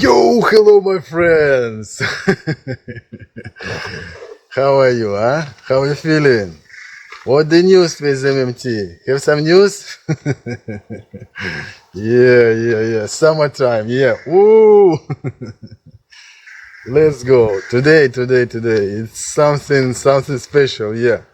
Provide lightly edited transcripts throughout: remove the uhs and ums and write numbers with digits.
Yo, hello my friends. How are you, huh? How are you feeling? What the news with MMT? Have some news? Yeah. Summertime, yeah. Woo! Let's go. Today. It's something special, yeah.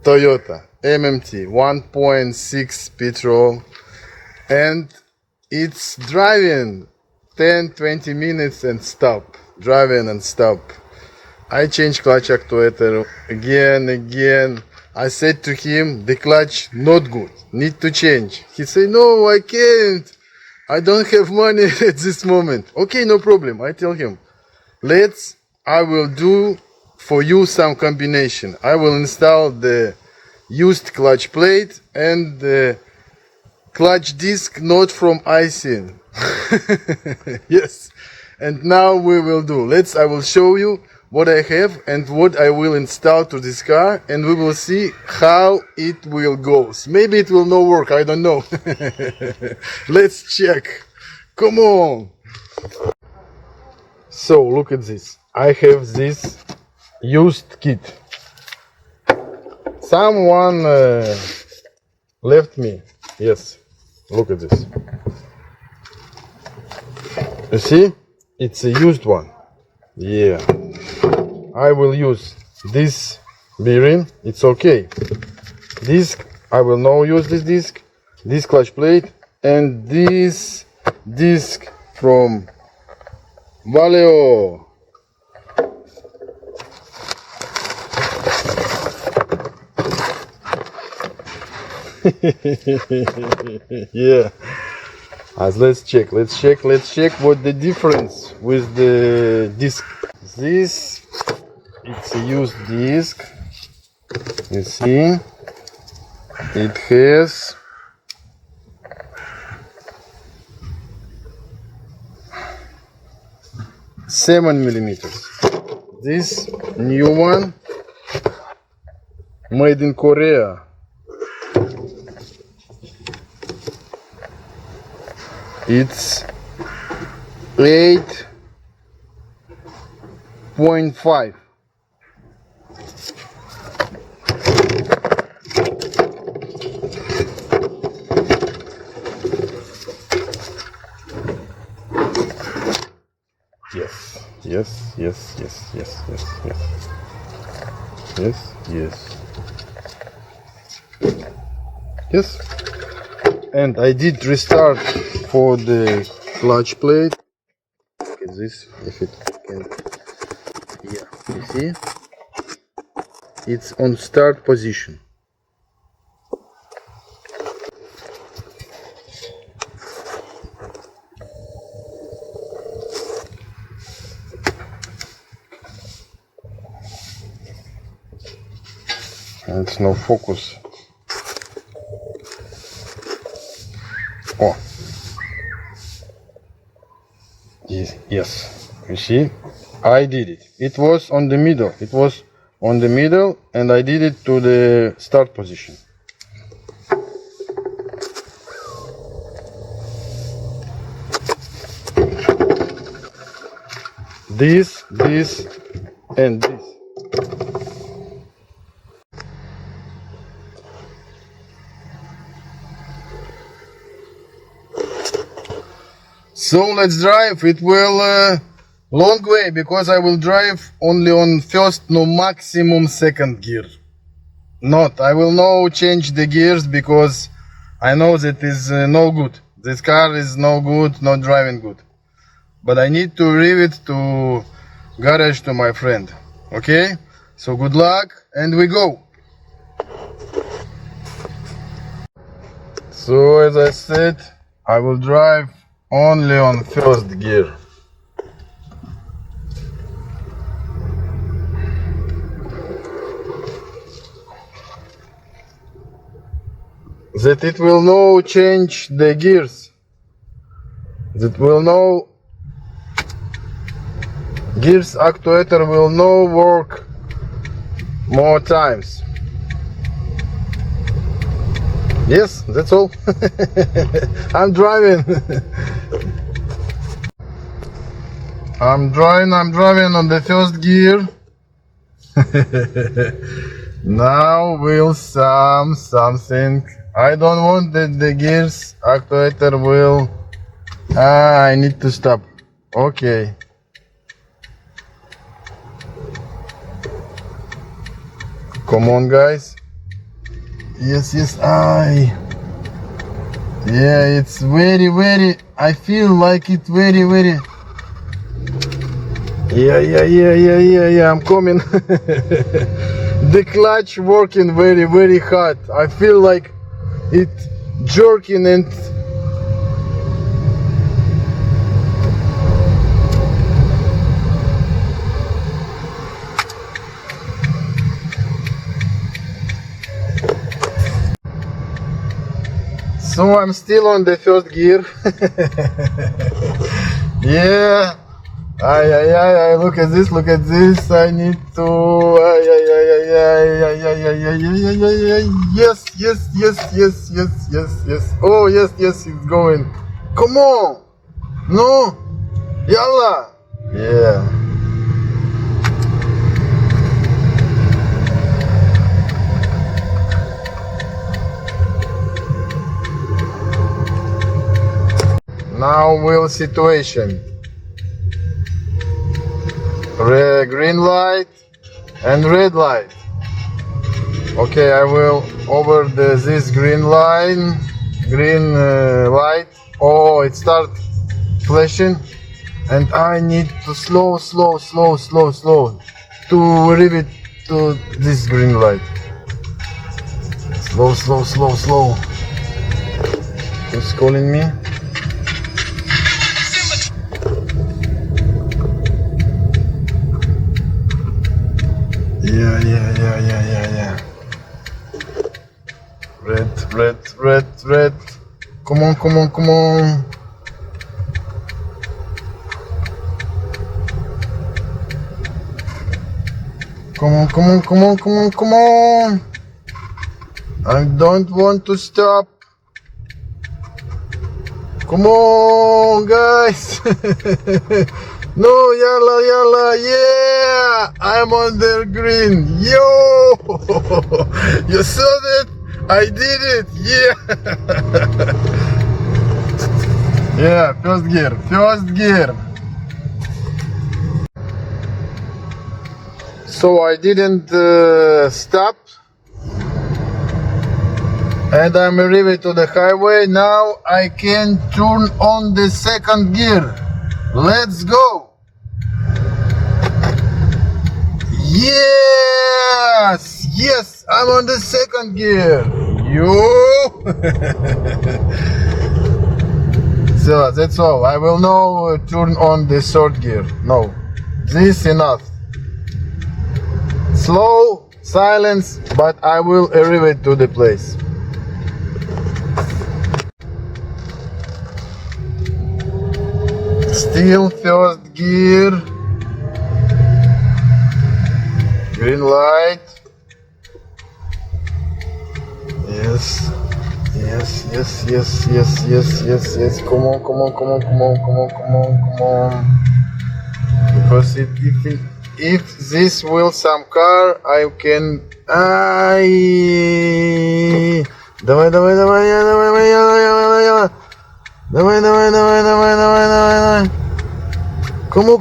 Toyota MMT 1.6 petrol, and it's driving 10-20 minutes and stop. Driving and stop. I changed clutch actuator again. I said to him, the clutch not good, need to change. He said, no, I can't. I don't have money at this moment. Okay, no problem. I tell him, I will do for you some combination. I will install the used clutch plate and the clutch disc not from Aisin. Yes. And now we will do. I will show you what I have and what I will install to this car, and we will see how it will go. Maybe it will not work, I don't know. Let's check. Come on. So look at this. I have this used kit. Someone left me. Yes. Look at this. You see? It's a used one. Yeah. I will use this bearing. It's okay. Disc. I will now use this disc. This clutch plate. And this disc from Valeo. Yeah. Let's check what the difference with the disc. This, it's a used disc. You see, it has seven millimeters. This new one, made in Korea. It's 8.5. Yes. And I did restart for the clutch plate. Look at this, if it can. Yeah, you see? It's on start position. And it's no focus. Oh. Yes. You see? I did it. It was on the middle. And I did it to the start position. This, and this. So let's drive. It will long way, because I will drive only on first, no maximum second gear. I will now change the gears, because I know that is no good. This car is no good, not driving good. But I need to leave it to garage to my friend. Okay? So good luck, and we go. So as I said, I will drive only on first gear. That it will now change the gears. That will now gears actuator will now work more times. Yes, that's all. I'm driving. I'm driving on the first gear. Now will something. I don't want the gears actuator will. I need to stop. Okay. Come on, guys. Yes. Yeah, it's very. I feel like it very. Yeah. I'm coming. The clutch working very hard. I feel like it jerking and so I'm still on the first gear. Yeah. Look at this. I need to. Yes. Oh, yes, it's going. Come on. No. Yalla. Yeah. Now wheel situation. Green light and red light. Okay, I will over this green light. Oh, it start flashing, and I need to slow to leave it to this green light. Slow. Who's calling me? Yeah. Red. Come on. Come on. I don't want to stop. Come on, guys. No, yalla, yeah! I'm on the green. Yo! You saw that? I did it, yeah! Yeah, first gear. So I didn't stop. And I'm arriving to the highway. Now I can turn on the second gear. Let's go! Yes, I'm on the second gear. Yo! So that's all. I will now turn on the third gear. No, this enough. Slow, silence, but I will arrive to the place. Still first gear. Green light. Yes. Come on. Because if this will some car, I can. Давай. Come on.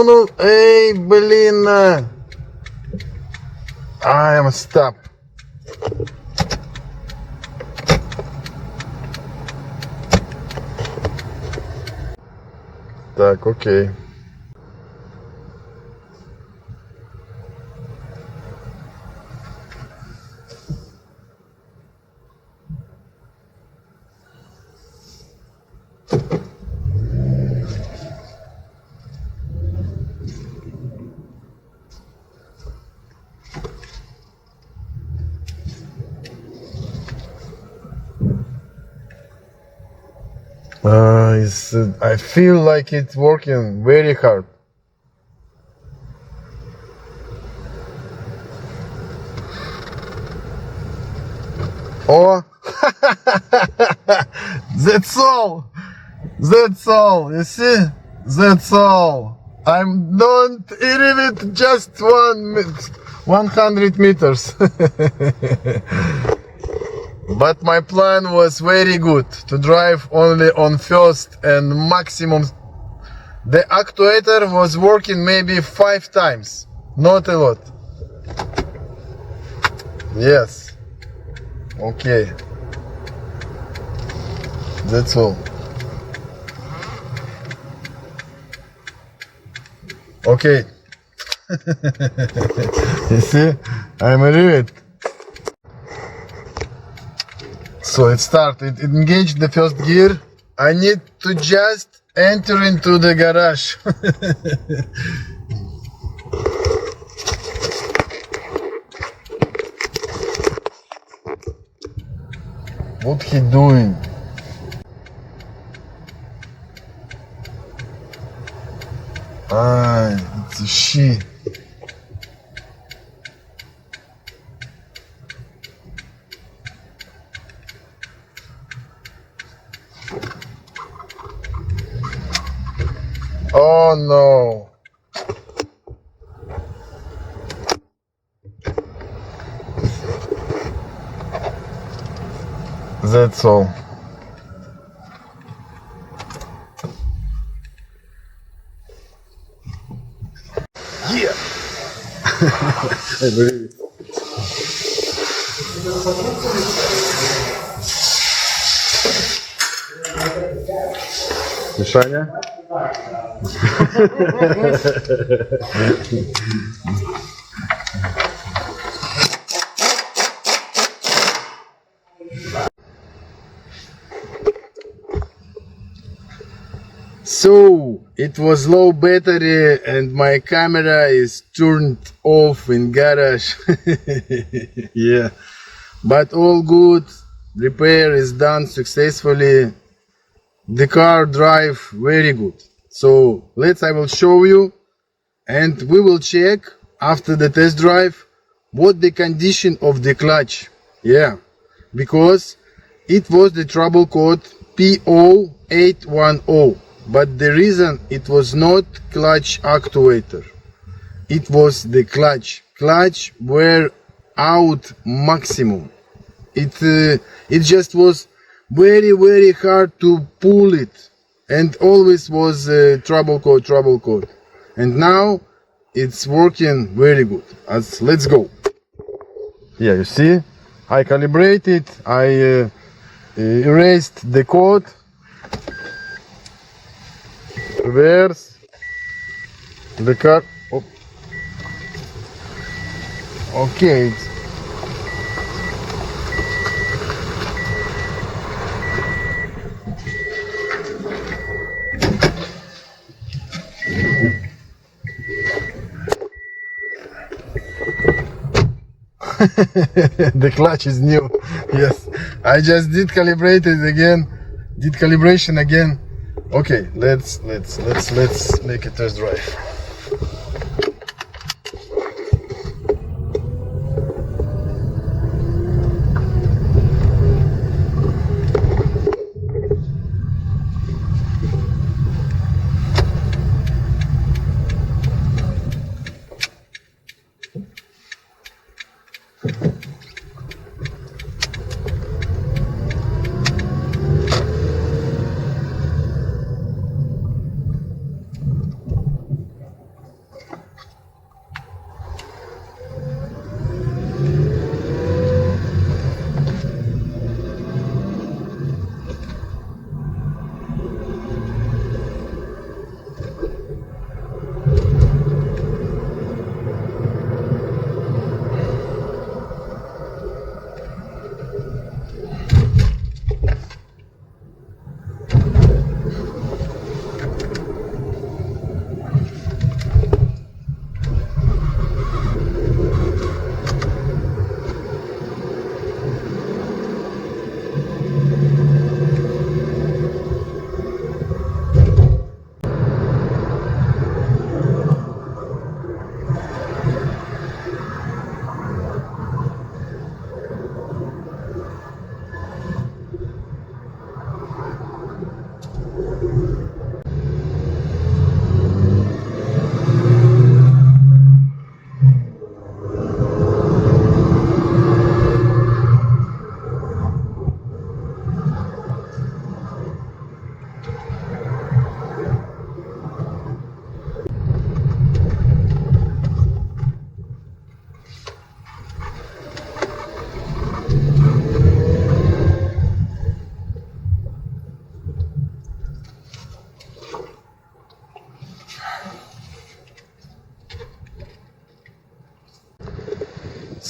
No. Эй, блин. I am stuck. Так, окей. I feel like it's working very hard. Oh, that's all. That's all, you see? That's all. I don't even just 100 meters. But my plan was very good, to drive only on first and maximum. The actuator was working maybe 5 times, not a lot. Yes. Okay. That's all. Okay. You see, I'm relieved. So it started. It engaged the first gear. I need to just enter into the garage. What he doing? Ah, it's a she. Oh no. That's all. Yeah. I believe it. Решение? So it was low battery and my camera is turned off in garage. Yeah, but all good. Repair is done successfully. The car drive very good. So I will show you, and we will check after the test drive what the condition of the clutch. Yeah, because it was the trouble code P0810, but the reason it was not clutch actuator, it was the clutch were out maximum. It just was very hard to pull it, and always was trouble code, and now it's working very good. Let's go. Yeah, you see, I calibrated, I erased the code, reverse the car. Oh. Okay. The clutch is new. Yes, I just did calibration again. Okay, let's make a test drive.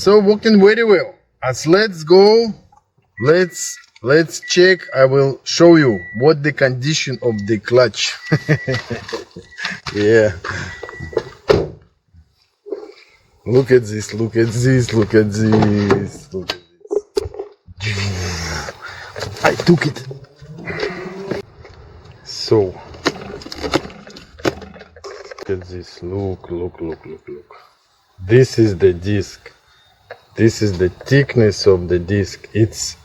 So working very well. As let's go, let's check. I will show you what the condition of the clutch. Yeah. Look at this, look at this, look at this, look at this. I took it. So look at this, look. This is the disc. This is the thickness of the disc. It's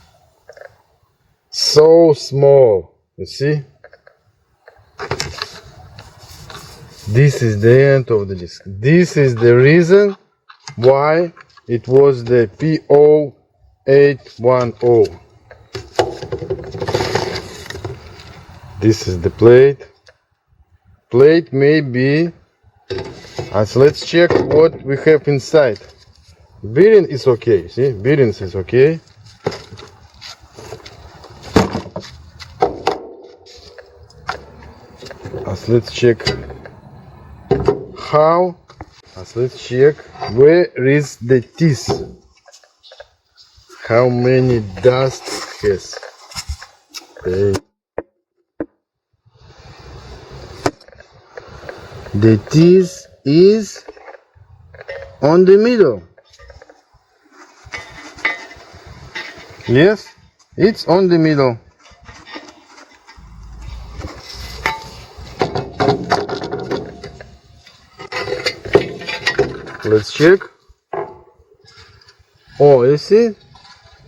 so small, you see? This is the end of the disc. This is the reason why it was the P0810. This is the plate. Plate may be, as let's check what we have inside. Bearing is okay, see, bearings is okay. As let's check how, as let's check where is the teeth, how many dust it has. Okay. The teeth is on the middle. Yes, it's on the middle. Let's check. Oh, you see?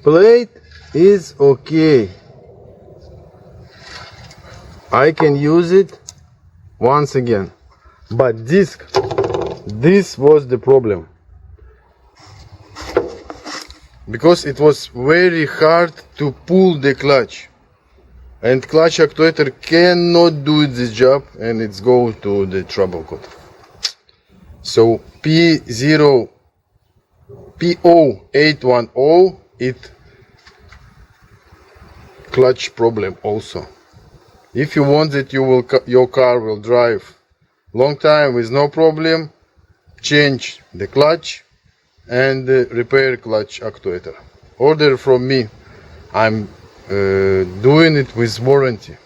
Plate is okay. I can use it once again. But disc, this was the problem. Because it was very hard to pull the clutch. And clutch actuator cannot do this job, and it's go to the trouble code. So P0810, it clutch problem also. If you want that your car will drive long time with no problem, change the clutch and repair clutch actuator. Order from me. I'm doing it with warranty.